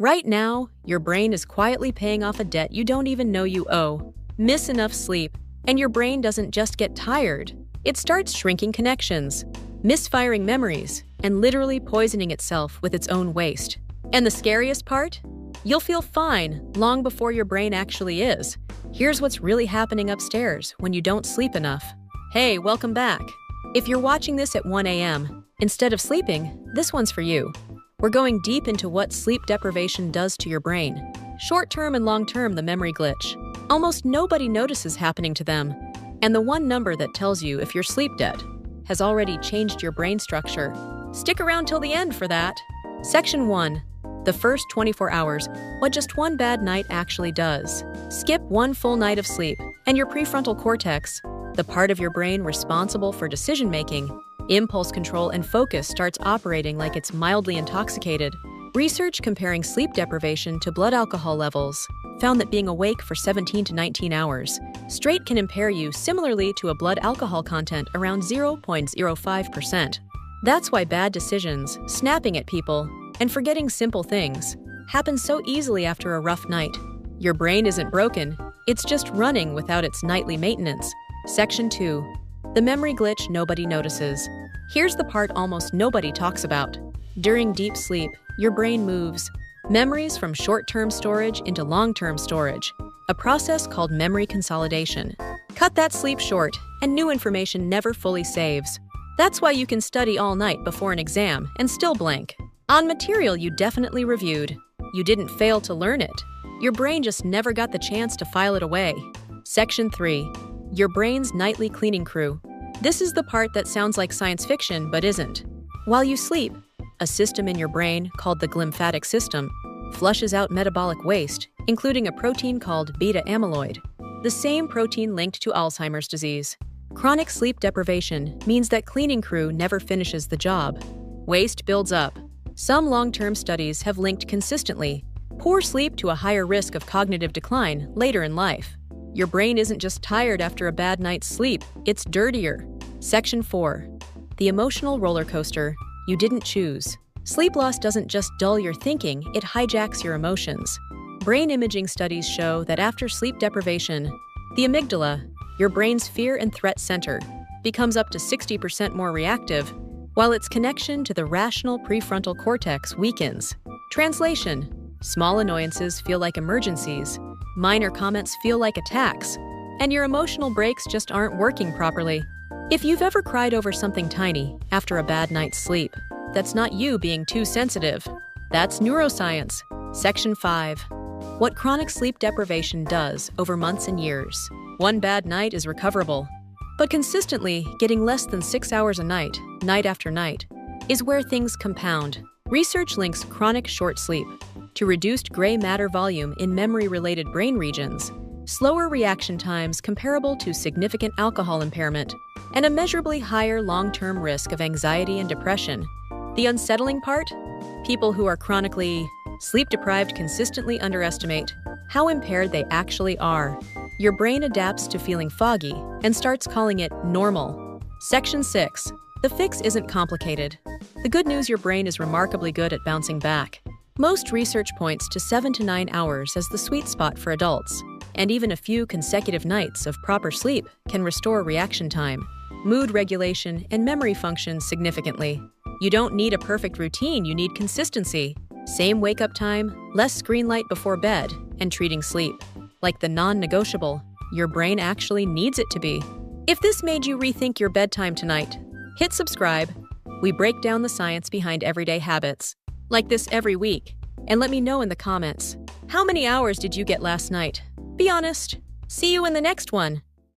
Right now, your brain is quietly paying off a debt you don't even know you owe. Miss enough sleep, and your brain doesn't just get tired. It starts shrinking connections, misfiring memories, and literally poisoning itself with its own waste. And the scariest part? You'll feel fine long before your brain actually is. Here's what's really happening upstairs when you don't sleep enough. Hey, welcome back. If you're watching this at 1 a.m., instead of sleeping, this one's for you. We're going deep into what sleep deprivation does to your brain. Short-term and long-term, the memory glitch. Almost nobody notices happening to them. And the one number that tells you if you're sleep debt has already changed your brain structure. Stick around till the end for that. Section 1. The first 24 hours, what just one bad night actually does. Skip one full night of sleep, and your prefrontal cortex, the part of your brain responsible for decision-making, impulse control, and focus, starts operating like it's mildly intoxicated. Research comparing sleep deprivation to blood alcohol levels found that being awake for 17 to 19 hours straight can impair you similarly to a blood alcohol content around 0.05%. That's why bad decisions, snapping at people, and forgetting simple things happen so easily after a rough night. Your brain isn't broken, it's just running without its nightly maintenance. Section 2. The memory glitch nobody notices. Here's the part almost nobody talks about. During deep sleep, your brain moves memories from short-term storage into long-term storage, a process called memory consolidation. Cut that sleep short, and new information never fully saves. That's why you can study all night before an exam and still blank on material you definitely reviewed. You didn't fail to learn it. Your brain just never got the chance to file it away. Section 3. Your brain's nightly cleaning crew. This is the part that sounds like science fiction but isn't. While you sleep, a system in your brain called the glymphatic system flushes out metabolic waste, including a protein called beta amyloid, the same protein linked to Alzheimer's disease. Chronic sleep deprivation means that cleaning crew never finishes the job. Waste builds up. Some long-term studies have linked consistently poor sleep to a higher risk of cognitive decline later in life. Your brain isn't just tired after a bad night's sleep, it's dirtier. Section 4. The emotional roller coaster you didn't choose. Sleep loss doesn't just dull your thinking, it hijacks your emotions. Brain imaging studies show that after sleep deprivation, the amygdala, your brain's fear and threat center, becomes up to 60% more reactive, while its connection to the rational prefrontal cortex weakens. Translation: small annoyances feel like emergencies, minor comments feel like attacks, and your emotional brakes just aren't working properly. If you've ever cried over something tiny after a bad night's sleep, that's not you being too sensitive. That's neuroscience. Section 5. What chronic sleep deprivation does over months and years. One bad night is recoverable, but consistently getting less than 6 hours a night, night after night, is where things compound. Research links chronic short sleep to reduced gray matter volume in memory-related brain regions, slower reaction times comparable to significant alcohol impairment, and a measurably higher long-term risk of anxiety and depression. The unsettling part? People who are chronically sleep-deprived consistently underestimate how impaired they actually are. Your brain adapts to feeling foggy and starts calling it normal. Section 6. The fix isn't complicated. The good news: your brain is remarkably good at bouncing back. Most research points to 7 to 9 hours as the sweet spot for adults, and even a few consecutive nights of proper sleep can restore reaction time, mood regulation, and memory function significantly. You don't need a perfect routine, you need consistency. Same wake-up time, less screen light before bed, and treating sleep like the non-negotiable your brain actually needs it to be. If this made you rethink your bedtime tonight, hit subscribe. We break down the science behind everyday habits like this every week. And let me know in the comments, how many hours did you get last night? Be honest. See you in the next one.